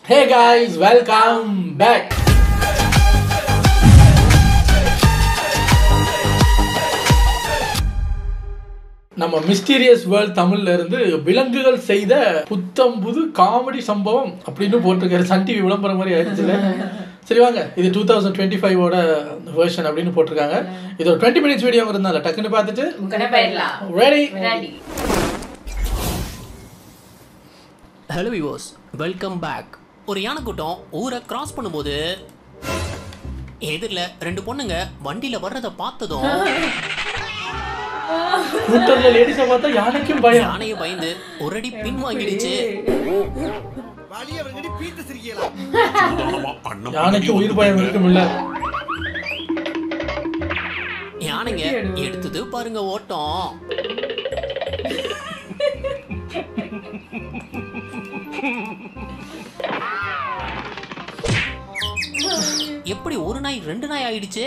Hey guys, welcome back. நம்ம mysterious world தமிழ்ல இருந்து விலங்குகள் செய்த புத்தம் புது காமெடி சம்பவம் அப்படின்னு போட்டிருக்காரு. சன் டிவி விளம்பரம் மாதிரி ஆயிடுச்சுல. சரி வாங்க, இது 2025ஓட வெர்ஷன் அப்படின்னு போட்டிருக்காங்க. இது ஒரு 20 minutes வீடியோ இருந்தால டக்குன்னு பார்த்துட்டு ready. Hello viewers, welcome back. ஒரு யானை கூட்டம் ஊரை கிராஸ் பண்ணும்போது எதிரில் 2 பொண்ணுங்க வண்டியில வர்றதை பார்த்ததும் கூட்டத்துல லேடிஸை பார்த்தா யானைக்கும் பயம். யானையை பயந்து ஒரு அடி பின் வாங்கிடுச்சு. யானைக்கு உயிர் பயம் இருக்கும் இல்ல. யானைங்க எடுத்தது பாருங்க ஓட்டம். எப்படி ஒரு நாய் 2 நாய் ஆயிடுச்சு.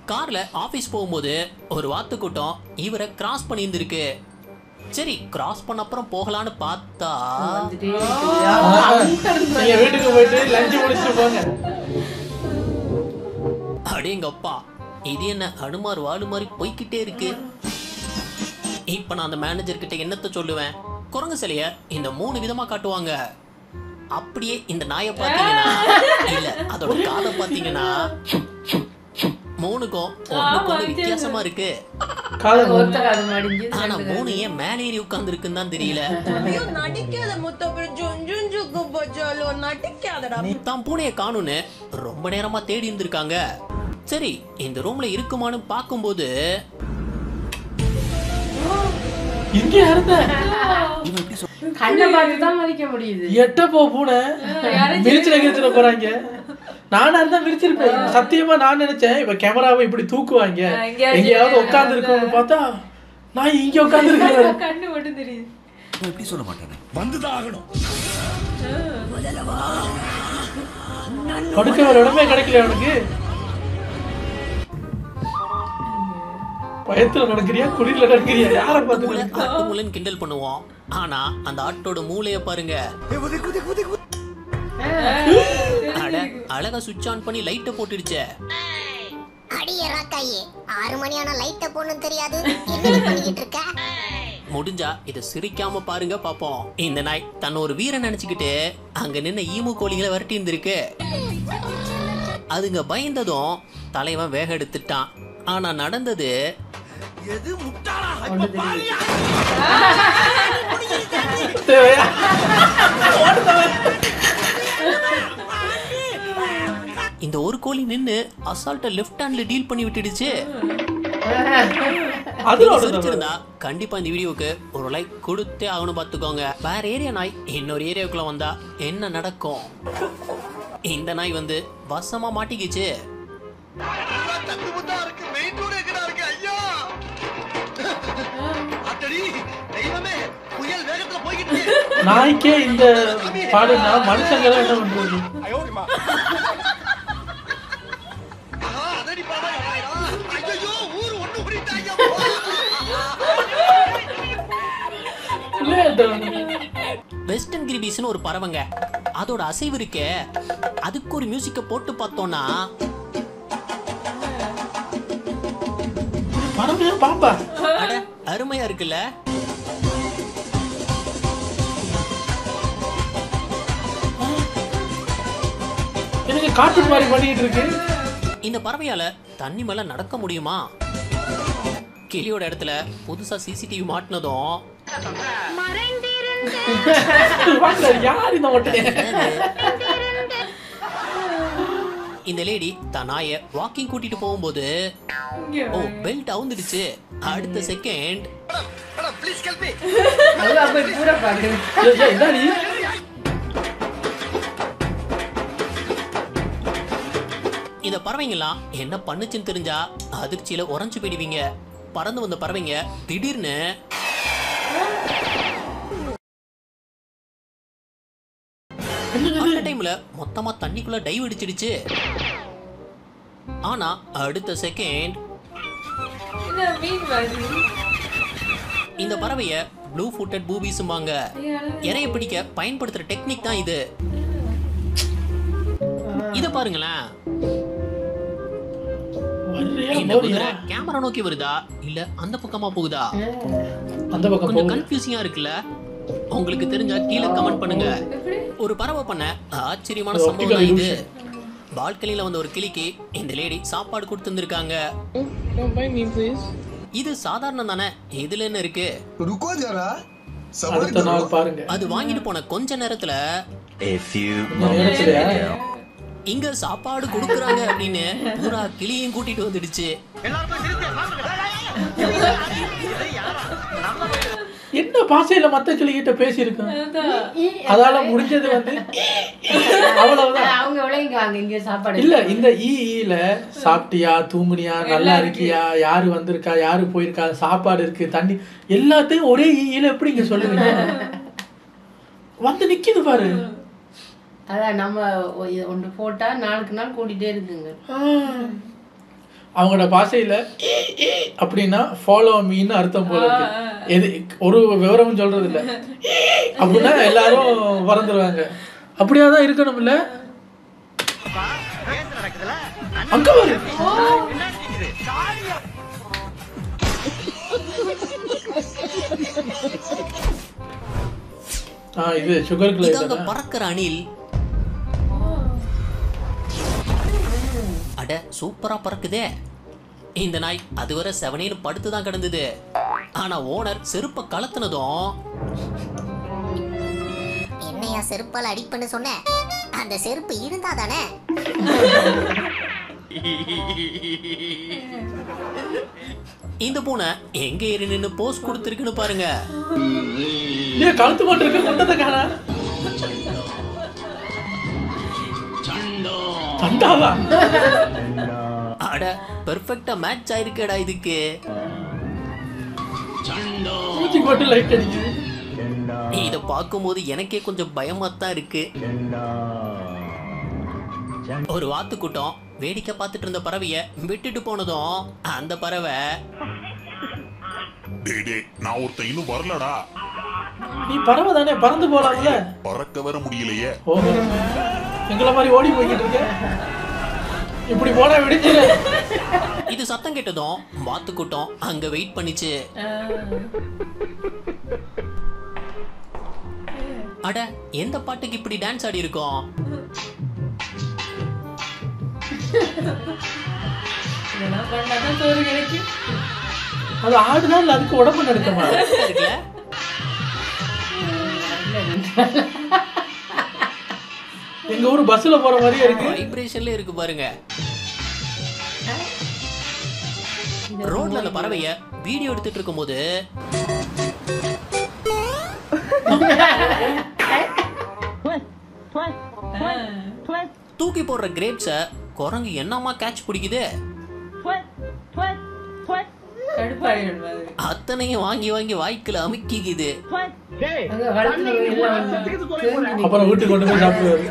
கார்ல ஆபீஸ் போகும்போது ஒரு வாத்து கூட்டம் இவரை கிராஸ் பண்ணி இருந்திருக்கு. சரி, கிராஸ் பண்ண அப்புறம் போகலான்னு பார்த்தா வீட்டுக்கு போயிட்டு லஞ்ச் முடிச்சுட்டு போங்க. அடேங்கப்பா, இது என்ன அனுமார் வாழு மாதிரி போய்கிட்டே இருக்கு. இப்ப நான் அந்த மேனேஜர் கிட்ட என்னத்த சொல்லுவேன்? குரங்கு சிலைய இந்த 3 விதமா காட்டுவாங்க. அப்படியே இந்த நாயை பார்த்தீங்கன்னா இல்ல அதோட காதை பார்த்தீங்கன்னா 3க்கும் ஒண்ணுக்கு வித்தியாசமா இருக்கு. ஆனா 3 ஏன் மேல ஏறி உட்கார்ந்து இருக்குன்னு தான் தெரியல. தான் பூனையை காணும்னு ரொம்ப நேரமா தேடி இருந்திருக்காங்க. சரி, இந்த ரூம்ல இருக்குமான்னு பார்க்கும்போது இங்க இருந்த கண்ணை பார்த்து தான் மதிக்க முடியுது. எட்ட போ பூனை மிரிச்சிட போறாங்க. நானா இருந்தா மிரிச்சிருப்பேன் சத்தியமா. நான் நினைச்சேன் இப்ப கேமராவை இப்படி தூக்குவாங்க, எங்கேயாவது உட்கார்ந்து இருக்கோம்னு பார்த்தா நான் இங்க உட்கார்ந்து இருக்கேன். கண்ணு மட்டும் தெரியுது. எப்படி சொல்ல மாட்டேன், வந்துதான் ஆகணும். படுக்க ஒரு இடமே கிடைக்கல அவனுக்கு. பயத்துல நடக்கிறியா குடியில நடக்கிறியா? யார பார்த்து கிண்டல் பண்ணுவோம். ஆனா அந்த ஆட்டோட மூளைய பாருங்க. அழகா சுவிட்ச் ஆன் பண்ணி லைட்ட போட்டுடுச்சே. அடியரா கையே, 6 மணி ஆனா லைட்ட போடணும் தெரியாது, என்ன பண்ணிக்கிட்டு இருக்க? முடிஞ்சா இத சிரிக்காம பாருங்க பாப்போம். இந்த நாய் தன்னை ஒரு வீரன் நினைச்சுக்கிட்டு அங்க நின்ன ஈமு கோழிகளை விரட்டி இருந்திருக்கு. அதுங்க பயந்ததும் தலைவன் வேக எடுத்துட்டான். ஆனா நடந்தது எது முட்டாளா? இந்த ஒரு கோழி நின்னு அசால்ட்டா லெஃப்ட் ஹேண்ட்ல டீல் பண்ணி விட்டுடுச்சு. சிரிச்சிருந்தா கண்டிப்பா இந்த வீடியோக்கு ஒரு லைக் கொடுத்தே ஆகணும் பாத்துக்கோங்க. வேற ஏரியா நாய் இன்னொரு ஏரியாவுக்குள்ள வந்தா என்ன நடக்கும்? இந்த நாய் வந்து வசமா மாட்டிக்கிச்சு. நாய்க்கே இந்த பாடுனா மனுஷங்க என்ன பண்றது? வெஸ்டர்ன் கிரிபீஸ்னு ஒரு பறவைங்க. அதோட அசைவு இருக்கே, அதுக்கு ஒரு மியூசிக்க போட்டு பார்த்தோம்னா பாப்பா அருமையா இருக்குல்ல. எனக்கு காட்டு மாதிரி பண்ணிட்டு இருக்கு. இந்த பறவையால தண்ணி மேல நடக்க முடியுமா? கிளியோட இடத்துல புதுசா சிசிடிவி மாட்டினதும் யார் இந்த ஓட்டை? இந்த லேடி தான் நாயை வாக்கிங் கூட்டிட்டு போகும்போது பெல்ட் அவுந்துடுச்சு. அடுத்த செகண்ட் இந்த பறவைங்கலாம் என்ன பண்ணுச்சுன்னு தெரிஞ்சா அதிர்ச்சியில உறைஞ்சு போயிடுவீங்க. பறந்து வந்த பறவைங்க திடீர்னு அந்த டைம்ல மொத்தமா தண்ணிக்குள்ள டைவ் அடிச்சிடுச்சு. ஆனா அடுத்த செகண்ட் இந்த பறவைய ப்ளூ ஃபுட்டட் பூபிஸுமாங்க. இறைய பிடிக்க பயன்படுத்துற டெக்னிக் தான் இது. இத பாருங்களேன். இந்த குதிரை கேமரா நோக்கி வருதா இல்ல அந்த பக்கமா போகுதா? அந்த பக்கம் கொஞ்சம் கன்ஃபியூசிங்கா இருக்குல்ல. உங்களுக்கு தெரிஞ்சா கீழே கமெண்ட் பண்ணுங்க. ஒரு பறவை பண்ண ஆச்சரியமான சம்பவம் தான் இது. பால்கனில வந்த ஒரு கிளிக்கு இந்த லேடி சாப்பாடு கொடுத்துருக்காங்க. இது சாதாரணம் தானே, இதுல என்ன இருக்கு? அடுத்த நாள் பாருங்க. அது வாங்கிட்டு போன கொஞ்ச நேரத்துல இங்க சாப்பாடு கொடுக்குறாங்க அப்படின்னு பூரா கிளியும் கூட்டிட்டு வந்துடுச்சு. என்ன பாஷையில மத்த கிளிகிட்ட பேசியிருக்கோம், அதால முடிஞ்சது வந்து அவ்வளவுதான். அவங்க விளங்கிக்குவாங்க இங்க சாப்பாடு இல்ல. இந்த ஈல சாப்பிட்டியா, தூங்குனியா, நல்லா இருக்கியா, யாரு வந்திருக்கா, யாரு போயிருக்கா, சாப்பாடு இருக்கு, தண்ணி, எல்லாத்தையும் ஒரே ஈல எப்படி இங்க சொல்லுவீங்க? வந்து நிக்குது பாரு. அதான் நம்ம ஒன்று போட்டா நாளுக்கு நாள் கூட்டிகிட்டே இருக்குங்க. அவங்களோட பாஷையில அப்படின்னா ஃபாலோ மீன்னு அர்த்தம் போல இருக்கு. எது ஒரு விவரமும் சொல்றது இல்லை அப்படின்னா எல்லாரும் பறந்துருவாங்க. அப்படியாதான் இருக்கணும் இல்ல? அங்க பாரு. இது சுகர் கிளைட் பறக்கிற அணில். அட சூப்பரா பறக்குதே. இந்த நாய் அதுவரை செவனேன்னு படுத்துதான் கிடந்தது. ஆனா ஓனர் செருப்ப கலத்துனதும் என்னையா செருப்பால் அடிப்பன்னு சொன்ன? அந்த செருப்பு இருந்தா தானே. இந்த பூனை எங்க ஏறி நின்னு போஸ் கொடுத்துருக்குன்னு பாருங்க. கழுத்து போட்டு இருக்க கொண்டதை காணா. அட பெர்ஃபெக்ட்டா மேட்ச் ஆயிருக்கேடா இதுக்கு. இத பார்க்கும்போது எனக்கே கொஞ்சம் பயமா தான் இருக்கு. ஒரு வாத்து கூட்டம் வேடிக்கை பார்த்துட்டு இருந்த பறவைய விட்டுட்டு போனதும் அந்த பறவை நான் ஒருத்தன் இன்னும் வரலடா. நீ பறவை தானே, பறந்து போலாம்ல. பறக்க வர முடியலையே. எங்களை மாதிரி ஓடி போய்கிட்டு இருக்க. இப்படி போனா விடுச்சு. இது சத்தம் கேட்டதும் வாத்து கூட்டம் அங்க வெயிட் பண்ணிச்சு. அட எந்த பாட்டுக்கு இப்படி டான்ஸ் ஆடி இருக்கோம்? அது ஆடுனால அதுக்கு உடம்பு நடக்குமா? எங்க ஊர் பஸ்ல போற மாதிரியே இருக்கு. வைப்ரேஷன்ல இருக்கு பாருங்க. ரோட்ல அந்த பறவைய வீடியோ எடுத்துட்டு இருக்கும்போது தூக்கி போடுற கிரேப்ஸ குரங்கு என்னமா கேட்ச் பிடிக்குது. அத்தனையும் வாங்கி வாங்கி வாய்க்குல அமுக்கிக்குது. அப்புறம் வீட்டுக்கு கொண்டு போய் சாப்பிடுவாரு.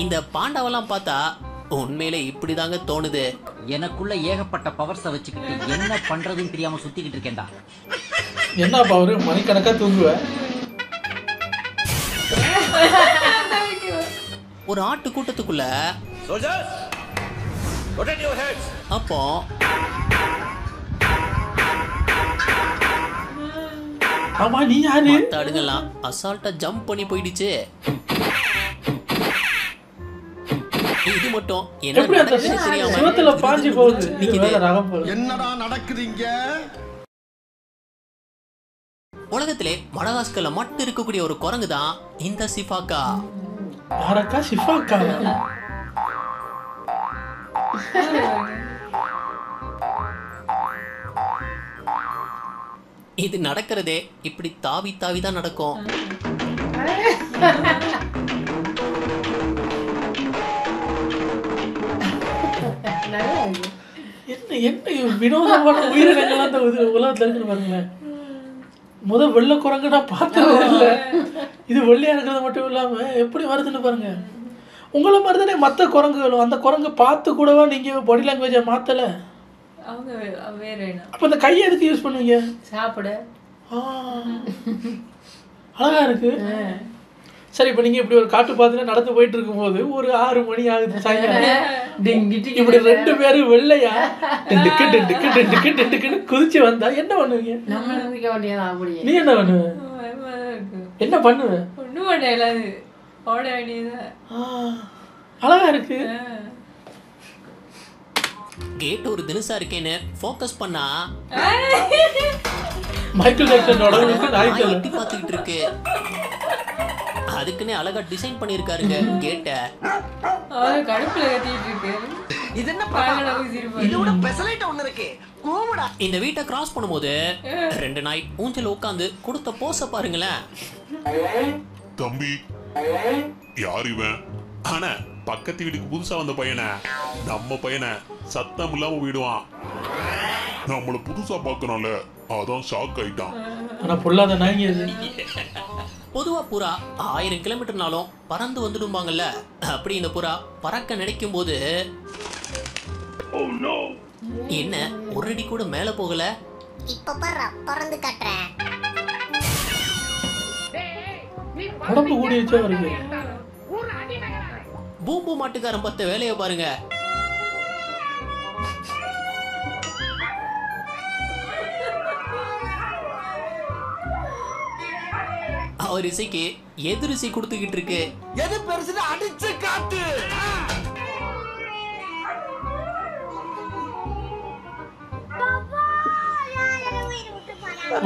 இந்த பாண்டாவெல்லாம் பார்த்தா உண்மையில இப்படிதாங்க தோணுது. எனக்குள்ள ஏகப்பட்ட பவர்ஸை வச்சுக்கிட்டு என்ன பண்றதுன்னு தெரியாம சுத்திக்கிட்டு இருக்கேன்டா. என்ன பவர்? மணிக்கணக்கா தூங்குவ. ஒரு ஆட்டு கூட்டத்துக்குள்ள அப்போ ஆமா நீ யாரு? ஆடுங்கெல்லாம் அசால்ட்டா ஜம்ப் பண்ணி போயிடுச்சு. இது மட்டும் என்ன நடக்குதுன்னு தெரியாம சுவத்துல பாஞ்சு போகுது. இது வேற ரகம் போல. என்னடா நடக்குதுங்க? உலகத்திலே மடகாஸ்கர்ல மட்டும் இருக்கக்கூடிய ஒரு குரங்கு தான் இந்த சிஃபாக்கா. யாரக்கா? சிஃபாக்கா? இது நடக்கிறதே இப்படி தாவி தாவி தான் நடக்கும். என்ன என்ன வினோதமான உயிரினங்கள்லாம் இந்த உலகத்துல இருக்குன்னு பாருங்களேன். முதல் வெள்ளை குரங்கு நான் பார்த்ததே இல்லை. இது வெள்ளையா இருக்கிறது மட்டும் இல்லாம எப்படி வருதுன்னு பாருங்க. உங்களை மாதிரி தானே மற்ற குரங்குகளும். அந்த குரங்கு பார்த்து கூடவா நீங்க பாடி லாங்குவேஜை மாத்தல? அவங்க வேற என்ன? அப்போ இந்த கையை எதுக்கு யூஸ் பண்ணுவீங்க? சாப்பிட. அழகா இருக்கு. சரி, இப்போ நீங்கள் இப்படி ஒரு காட்டு பாத்துல நடந்து போயிட்டு இருக்கும்போது ஒரு 6 மணி ஆகுது சாயங்காலம், இப்படி 2 பேரும் வெள்ளையா டெண்டுக்கு டெண்டுக்கு டெண்டுக்கு டெண்டுக்குன்னு குதிச்சு வந்தா என்ன பண்ணுவீங்க? நம்ம நினைக்க வேண்டியதான். அப்படியே நீ என்ன பண்ணுவ? என்ன பண்ணுவ? ஒன்றும் பண்ணல, அது ஓட வேண்டியது. அழகா இருக்கு. கேட் ஒரு தினசா இருக்கேன்னு ஃபோக்கஸ் பண்ணா மைக்கேல் ஜாக்சனோட எட்டி பார்த்துக்கிட்டு இருக்கு. அதுக்குன்னே அழகா டிசைன் பண்ணியிருக்காருங்க கேட்டை. அவன் கடுப்புல கத்திட்டு இருக்கு. இது என்ன இதோட பெசலைட் ஒண்ணு இருக்கு. கூவுடா. இந்த வீட்டை கிராஸ் பண்ணும்போது 2 நாய் ஊஞ்சல் உட்காந்து கொடுத்த போஸ பாருங்களேன். தம்பி, யார் இவன்? ஆனா பக்கத்து வீட்டுக்கு புதுசா வந்த பையனை, நம்ம பையனை சத்தம் இல்லாம விடுவான். நம்மள புதுசா பாக்கணும்ல, அதான் ஷாக் ஆயிட்டான். ஆனா பொல்லாத நாய்ங்க இது. பொதுவா புறா 1000 கிலோமீட்டர்னாலும் பறந்து வந்துடுவாங்கல்ல, அப்படி இந்த புறா பறக்க நினைக்கும் போது என்ன ஒரு அடி கூட மேல போகல. இப்ப பாரு, பறந்து காட்டுறேன். உடம்பு கூடியச்சா இருக்கு. பூம்பு மாட்டுக்காரன் பார்த்த வேலையை பாருங்க. அவர் இசைக்கு எதிரிசை கொடுத்துக்கிட்டு இருக்கு. எது பெருசுன்னு அடிச்சு காட்டு.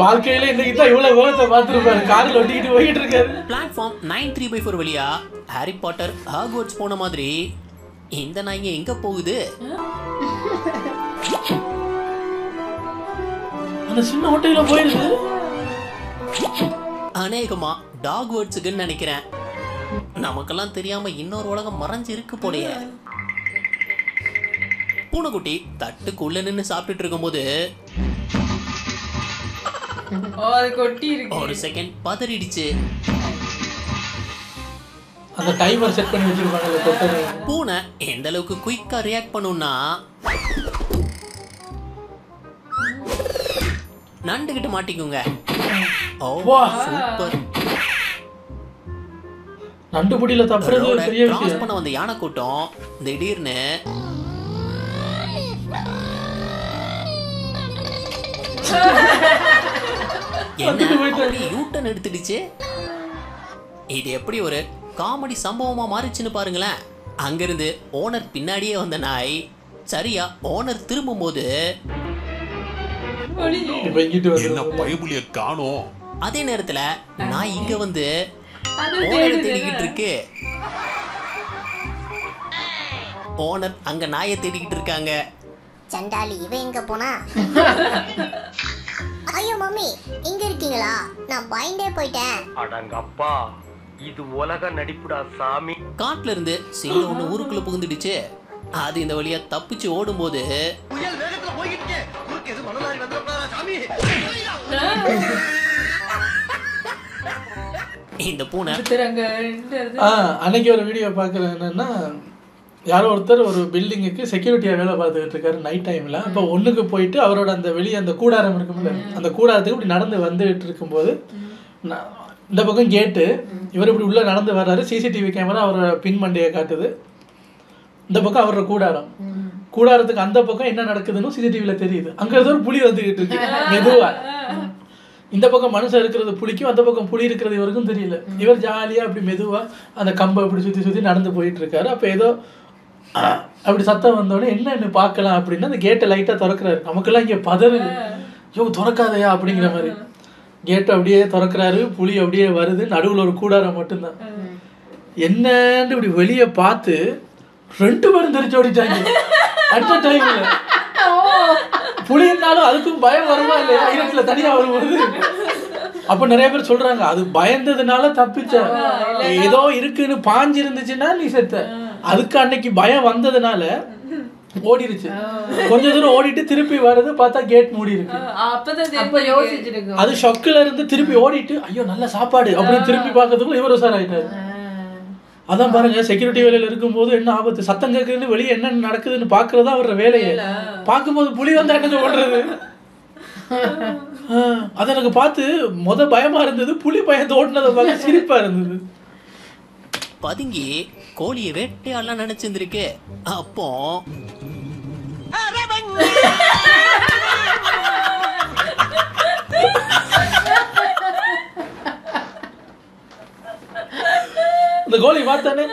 வாழ்க்கையில இன்னைக்கு தான் இவ்வளவு கோபத்தை பார்த்துருப்பாரு. காரில் ஒட்டிக்கிட்டு போயிட்டு இருக்காரு. பிளாட்ஃபார்ம் 93/4 வழியா ஹாரி பாட்டர் ஹாக்வர்ட்ஸ் போன மாதிரி இந்த நாய்ங்க எங்க போகுது? அந்த சின்ன ஓட்டையில போயிருக்கு. அநேகமா டாக்வர்ட்ஸுக்குன்னு நினைக்கிறேன். நமக்கெல்லாம் தெரியாம இன்னொரு உலகம் மறைஞ்சு இருக்கு போலயே. பூனைக்குட்டி தட்டுக்குள்ள நின்று சாப்பிட்டுட்டு இருக்கும்போது ஒரு செகண்ட் பதறிடுச்சு. அந்த டைமர் செட் பண்ணி வச்சிருப்பாங்க. பூனை எந்த அளவுக்கு குயிக்கா ரியாக்ட் பண்ணும்னா, நண்டுகிட்ட மாட்டிக்குங்க. ஓ சூப்பர். நண்டு புடியில தப்புறது பெரிய விஷயம். கிராஸ் பண்ண வந்த யானை கூட்டம் திடீர்னு யூட்டன் எடுத்துடுச்சு. இது எப்படி ஒரு காமெடி சம்பவமா மாறிச்சுன்னு பாருங்களேன். அங்கிருந்து ஓனர் பின்னாடியே வந்த நாய் சரியா ஓனர் திரும்பும் போது என்ன பயபுலிய காணோம். அதே நேரத்துல நாய் இங்க வந்து ஓனரை தேடிக்கிட்டு இருக்கு. ஓனர் அங்க நாயை தேடிக்கிட்டு இருக்காங்க. சண்டாளி இவ எங்க போனா? ஐயோ மம்மி, இங்க இருக்கீங்களா? நான் பயந்தே போயிட்டேன். அடங்கப்பா, இது உலக நடிப்புடா சாமி. காட்டுல இருந்து சிங்கம் ஒண்ணு ஊருக்குள்ள புகுந்துடுச்சு. அது இந்த வழியா தப்பிச்சு ஓடும்போது புயல் வேகத்துல போயிட்டு இருக்கே. ஊருக்கு எது மனதாரி வந்துறப்பா சாமி. இந்த பூனை அன்னைக்கு ஒரு வீடியோ பார்க்குறது என்னன்னா, யாரோ ஒருத்தர் ஒரு பில்டிங்குக்கு செக்யூரிட்டியாக வேலை பார்த்துக்கிட்டு இருக்காரு நைட் டைமில். அப்போ ஒன்றுக்கு போயிட்டு அவரோட அந்த வெளியே அந்த கூடாரம் இருக்கும்ல, அந்த கூடாரத்துக்கு இப்படி நடந்து வந்துகிட்டு இருக்கும்போது இந்த பக்கம் கேட்டு இவர் இப்படி உள்ளே நடந்து வர்றாரு. சிசிடிவி கேமரா அவரோட பின் மண்டையை காட்டுது. இந்த பக்கம் அவரோட கூடாரத்துக்கு அந்த பக்கம் என்ன நடக்குதுன்னு சிசிடிவியில் தெரியுது. அங்கே ஏதோ ஒரு புலி வந்துக்கிட்டு இருக்கு மெதுவா. இந்த பக்கம் மனுஷன் இருக்கிறது புளிக்கும், அந்த பக்கம் புளி இருக்கிறது இவருக்கும் தெரியல. இவர் ஜாலியாக அப்படி மெதுவாக அந்த கம்பை அப்படி சுற்றி சுற்றி நடந்து போயிட்டு இருக்காரு. அப்போ ஏதோ அப்படி சத்தம் வந்தோடனே என்னன்னு பார்க்கலாம் அப்படின்னு அந்த கேட்டை லைட்டாக திறக்கிறாரு. நமக்கெல்லாம் இங்கே பதறுது, யோ திறக்காதையா அப்படிங்கிற மாதிரி. கேட்டை அப்படியே திறக்கிறாரு, புளி அப்படியே வருது, நடுவில் ஒரு கூடாரம் மட்டும்தான். என்னன்னு இப்படி வெளியே பார்த்து 2 பேரும் தெரிச்சு ஓடிட்டாங்க அடுத்த டைம்ல. புளினாலும் அதுக்கும் பயம் வருமா இல்லையா? இருட்டுல தனியா வரும்போது. அப்ப நிறைய பேர் சொல்றாங்க அது பயந்ததுனால தப்பிச்ச, ஏதோ இருக்குன்னு பாஞ்சு இருந்துச்சுன்னா நீ செத்த. அதுக்கு அன்னைக்கு பயம் வந்ததுனால ஓடிடுச்சு. கொஞ்ச தூரம் ஓடிட்டு திருப்பி வருது, பார்த்தா கேட் மூடி இருக்கு. அது ஷொக்குல இருந்து திருப்பி ஓடிட்டு ஐயோ நல்ல சாப்பாடு அப்படின்னு திருப்பி பார்க்கறதுக்குள்ள இவர் உசார் ஆயிட்டாரு. அதான் பாருங்க, செக்யூரிட்டி வேலையில இருக்கும்போது என்ன ஆபத்து, சத்தம் கேட்குதுன்னு வெளியே என்ன நடக்குதுன்னு பாக்குறதா அவரோட வேலையை. பார்க்கும்போது புலி வந்தா என்ன பண்றது? அதை எனக்கு பார்த்து பயமா இருந்தது, புலி பயத்தை ஓட்டுனதை பார்க்க சிரிப்பா இருந்தது. பதுங்கி கோழியை வேட்டையாடலாம் நினைச்சிருந்திருக்கு. அப்போ அந்த கோழி பார்த்தானே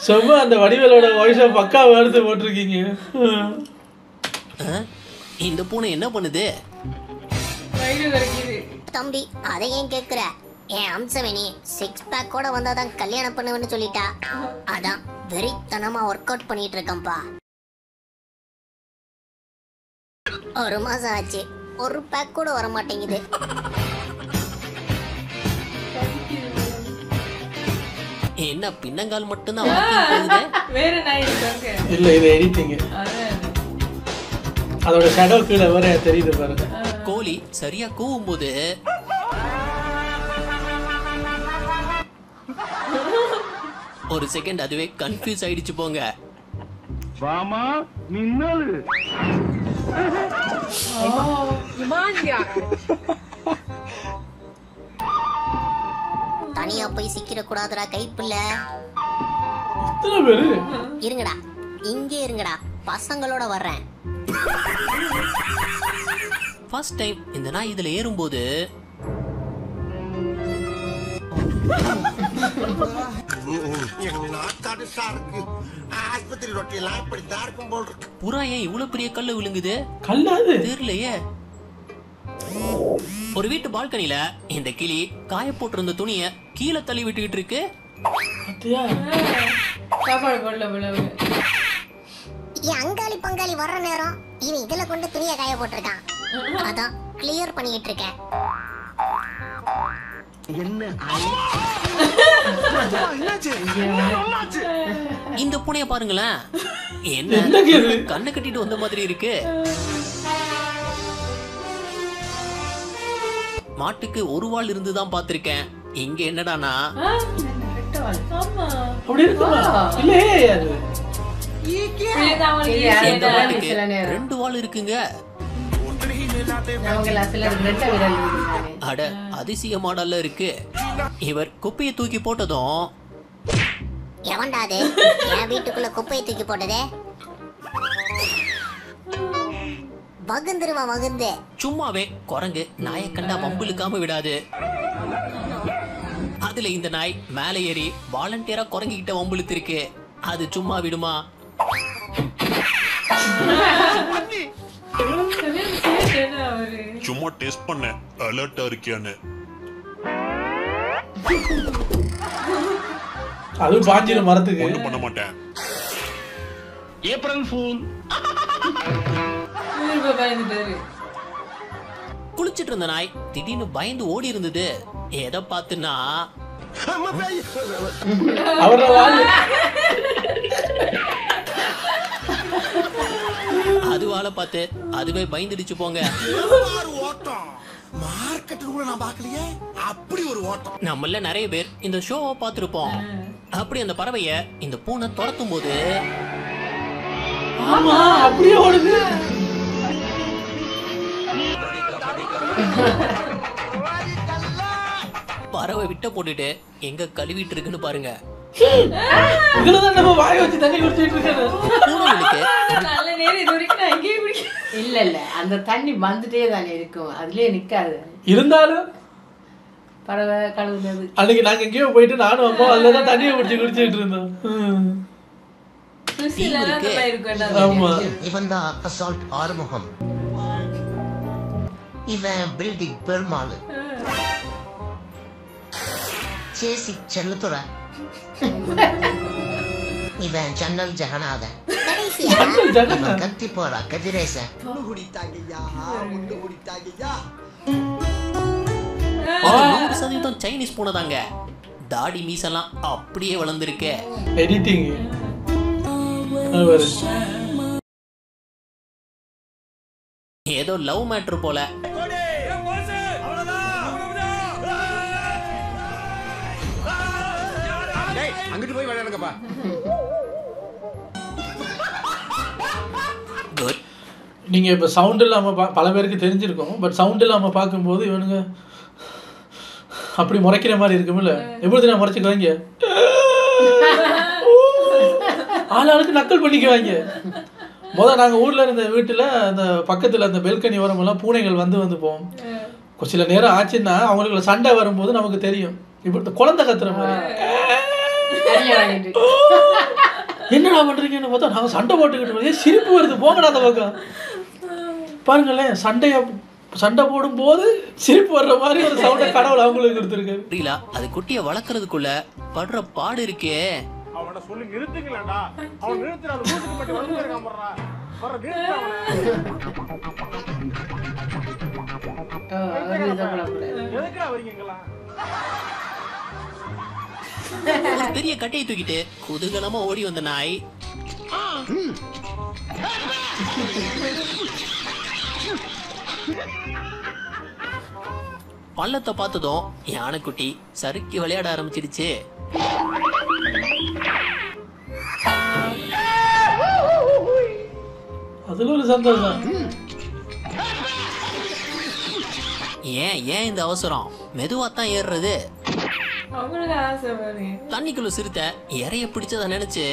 சும்மா அந்த வடிவேலோட வாய்ஸை பக்காவா எடுத்து போட்டிருக்கீங்க. இந்த பூனை என்ன பண்ணுது? தம்பி அதை ஏன் கேக்குற? என் அம்சவேணி 6 பேக்கோட வந்தாதான் கல்யாணம் பண்ணுவேன்னு சொல்லிட்டா. அதான் வெறித்தனமா ஒர்க் அவுட் பண்ணிட்டு இருக்கேன்பா. 1 மாசம் ஆச்சு, 1 பேக் கூட வர மாட்டேங்குது. என்ன பின்னங்கால் மட்டும்தான் போகுது? வேற நாய் இருக்காங்க. இல்ல இது எடிட்டிங். அதோட ஷேடோ கீழ வர தெரியுது பாருங்க. கோழி சரியா கூவும்போது ஒரு செகண்ட் அதுவே கன்ஃபியூஸ் ஆயிடுச்சு போங்க. வாமா மின்னல். தனியா போய் சிக்கிர கூடாதுடா கைப்புள்ள. எத்தனை பேரு? இருங்கடா, இங்கே இருங்கடா, பசங்களோட வர்றேன். ஃபர்ஸ்ட் டைம் இந்த நாய் இதுல ஏறும்போது புறா ஏன் இவ்வளவு பெரிய கல்லு விழுங்குது? கல்லாது தெரியலையே. ஒரு வீட்டு பால்கனில இந்த கிளி காய போட்டிருந்த துணிய கீழே தள்ளி விட்டுக்கிட்டு இருக்கு. சாப்பாடு போடல. என் அங்காளி பங்காளி வர்ற நேரம் இவன் இதுல கொண்டு துணியை காய போட்டிருக்கான். அதான் கிளியர் பண்ணிட்டு இருக்கேன். இந்த பூனைய பாருங்களேன், என்ன கண்ணை கட்டிட்டு வந்த மாதிரி இருக்கு. மாட்டுக்கு ஒரு வால் இருந்துதான் பாத்திருக்கேன். இங்க என்னடானா ரெண்டு வால் இருக்குங்க. அட அதிசய மாடல்ல இருக்கு. இவர் குப்பையை தூக்கி போட்டதும் எவன்டா அது என் வீட்டுக்குள்ள குப்பையை தூக்கி போட்டதே? வகுந்துருவா வகுந்து. சும்மாவே குரங்கு நாயை கண்டா வம்பிழுக்காம விடாது. அதுல இந்த நாய் மேலே ஏறி வாலண்டியரா குரங்கிட்ட வம்பிழுத்திருக்கு. அது சும்மா விடுமா? சும்மா டெஸ்ட் பண்ண அலர்ட்டா இருக்கியான்னு. அது பாஞ்சிர மரத்துக்கு ஒண்ணும் பண்ண மாட்டேன். April fool. குளிச்சிட்டு இருந்த நாய் திடீர்னு பயந்து ஓடி இருந்தது. எதை பார்த்துன்னா அது வாழை பார்த்து அதுவே பயந்துடுச்சு போங்க. நம்மள நிறைய பேர் இந்த ஷோவை பார்த்திருப்போம். அப்படி அந்த பறவைய இந்த பூனை துரத்தும் போது அப்படியே ஓடுது. பறவை விட்ட போட்டுட்டு எங்க கழுவிட்டு இருக்குன்னு பாருங்க. இதுலதான் நம்ம வாய் வச்சு தண்ணி குடிச்சிட்டு இருக்கோம். இல்ல இல்ல அந்த தண்ணி வந்துட்டே தானே இருக்கும், அதுலயே நிக்காது. இருந்தாலும் பறவை கழுவுனது அன்னைக்கு நாங்க எங்கேயோ போயிட்டு நானும் அம்மா அதுலதான் தண்ணியை குடிச்சு குடிச்சிட்டு இருந்தோம். இவன் தான் அசால்ட் ஆறுமுகம். இவன் பில்டிங் பெருமாள். சேசி செல்லத்துறை. இவன் ஜன்னல் ஜெகநாதன். இவன் கத்தி போற கதிரேசன். 100% சைனீஸ் பூனைதாங்க. தாடி மீசெல்லாம் அப்படியே வளர்ந்துருக்கு. எடிட்டிங் ஏதோ லவ் மேட்டர் போல. போய் விளையாடுங்கப்பா. நீங்கள் இப்போ சவுண்ட் இல்லாமல் பல பேருக்கு தெரிஞ்சிருக்கும். பட் சவுண்ட் இல்லாமல் பார்க்கும்போது இவனுங்க அப்படி முறைக்கிற மாதிரி இருக்குமில்ல. எப்படி நான் முறைச்சிக்குவாங்க, ஆளாளுக்கு நக்கல் பண்ணிக்குவாங்க. நாங்கள் ஊரில் இருந்த வீட்டில் அந்த பக்கத்தில் அந்த பெல்கனி ஓரமெல்லாம் பூனைகள் வந்து போவோம். சில நேரம் ஆச்சுன்னா அவங்களுக்கு சண்டை வரும்போது நமக்கு தெரியும். இப்படி குழந்தை கத்துற மாதிரி என்னடா பண்ணுறீங்கன்னு பார்த்தா நாங்கள் சண்டை போட்டுக்கிட்டு சிரிப்பு வருது. போங்கடா அந்த பக்கம் பாருங்களேன். சண்டை போடும்போது சிரிப்பு வர்ற மாதிரி ஒரு சவுண்டை கடவுள் அவங்களுக்கு கொடுத்துருக்காரு. புரியல, அது குட்டியை வளர்க்கறதுக்குள்ள படுற பாடு இருக்கே. அவனை சொல்லி நிறுத்துங்களா? அவன் நிறுத்துற அந்த மூட்டுக்கு மட்டும் வந்து இருக்கான் போறா. வர எதுக்குடா வரீங்களா? ஒரு பெரிய கட்டையை தூக்கிட்டு குதூகலமா ஓடி வந்த நாய் பள்ளத்தை பார்த்ததும் யானைக்குட்டி சறுக்கி விளையாட ஆரம்பிச்சிடுச்சு. அதுல ஒரு சந்தோஷம். ஏன் இந்த அவசரம்? மெதுவா தான் ஏறுறது. தண்ணிக்குள்ள சிறுத்தை இறைய பிடிச்சத நினைச்சு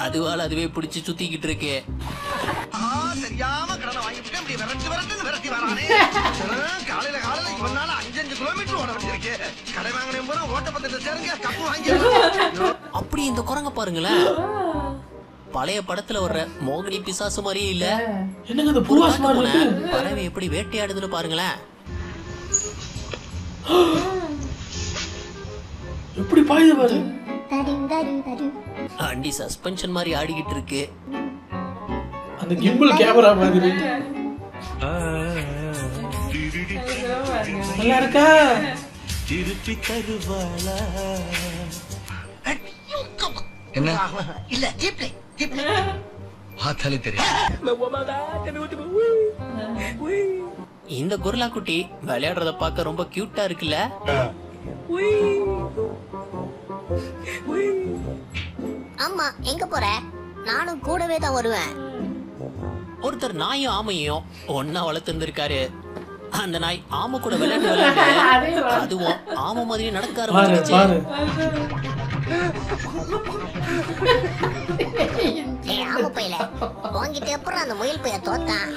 அதுவால அதுவே பிடிச்சு சுத்திக்கிட்டு இருக்கு. சரியாம கடனை வாங்கிட்டு அப்படி விரட்டி வரானே. காலையில இவனால 5 கிலோமீட்டர் ஓட வச்சிருக்கு. கடை வாங்கினேன் போனா ஓட்டப்பந்தத்தை சேருங்க கப்பு வாங்கி. அப்படி இந்த குரங்க பாருங்களேன், பழைய படத்துல வர்ற மோகினி பிசாசு மாதிரியே இல்ல. என்னங்க அந்த பூவாஸ் மாதிரி இருக்கு? பறவை எப்படி வேட்டையாடுதுன்னு பாருங்களேன். எப்படி பாயுது பாரு. அண்டி சஸ்பென்ஷன் மாதிரி ஆடிக்கிட்டு இருக்கு. அந்த கிம்பிள் கேமரா மாதிரி நல்லா இருக்கா? திருப்பி தருவாளா? என்ன இல்ல ஜீப்ல ஆத்தாலே தெரியும். இந்த குரலா குட்டி விளையாடுறத பார்க்க ரொம்ப கியூட்டா இருக்குல்ல. அம்மா எங்க போற? நானும் கூடவே தான் வருவேன். ஒருத்தர் நாயும் ஆமையும் ஒன்னா வளர்த்திருந்திருக்காரு. அந்த நாய் ஆமை கூட விளையாண்டு அதுவும் ஆமை மாதிரி நடக்க ஆரம்பிச்சிருச்சு. ஆமை பையில வாங்கிட்டு அப்புறம் அந்த முயல் பைய தோத்தான்.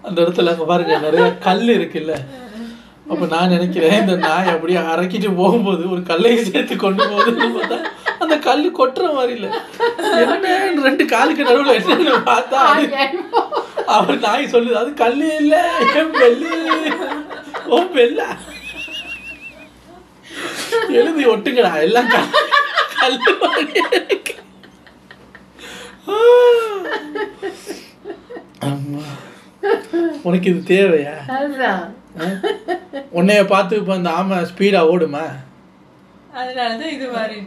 அந்த இடத்துல அங்க பாருங்க நிறைய கல் இருக்குல்ல. அப்ப நான் நினைக்கிறேன் இந்த நாய் அப்படியே அரைக்கிட்டு போகும்போது ஒரு கல்லையும் சேர்த்து கொண்டு போகுதுன்னு பார்த்தா அந்த கல்லு கொட்டுற மாதிரி இல்ல. என்ன 2 காலுக்கு நடுவுல என்னன்னு பார்த்தா அவர் நாய் சொல்லுது அது கல்லு இல்ல என் பெல்லு. ஓ பெல்லா எழுதி ஒட்டுங்கடா எல்லாம் கல்லு மாதிரி இருக்கு. ஆமா உனக்கு இது தேவையா? உன்னைய பார்த்து இப்ப அந்த ஆமை ஸ்பீடா ஓடுமா? அதனாலதான் இது மாதிரி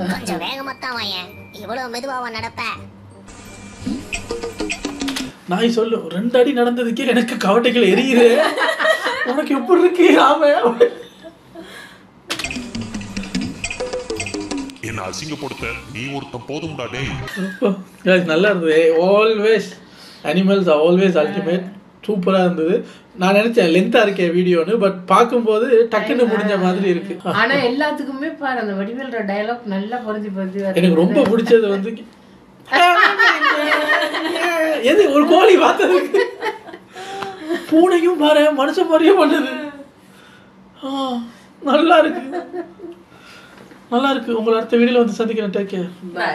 கொஞ்சம் வேகமா தான் வாயேன். இவ்வளவு மெதுவாவா நடப்ப? நாய் சொல்லு 2 அடி நடந்ததுக்கே எனக்கு கவட்டைகள் எரியுது. உனக்கு எப்படி இருக்கு ஆமை? என்ன அசிங்கப்படுத்த நீ ஒருத்தன் போதும்டா டேய். நல்லா இருந்தது. Always animals always ultimate. சூப்பராக இருந்தது. நான் நினைச்சேன் லென்த்தா இருக்கே வீடியோன்னு. பட் பார்க்கும்போது டக்குன்னு முடிஞ்ச மாதிரி இருக்கு. ஆனா எல்லாத்துக்குமே பாரு அந்த வடிவேல்ற டயலாக் நல்லா பொருந்தி எனக்கு ரொம்ப பிடிச்சது வந்து எது ஒரு கோழி பார்த்ததுக்கு பூனையும் பாரு மனுஷன் மாதிரியே பண்ணுது. நல்லா இருக்கு நல்லா இருக்கு. உங்களை அடுத்த வீடியோல வந்து சந்திக்கிறேன். Take care. பை.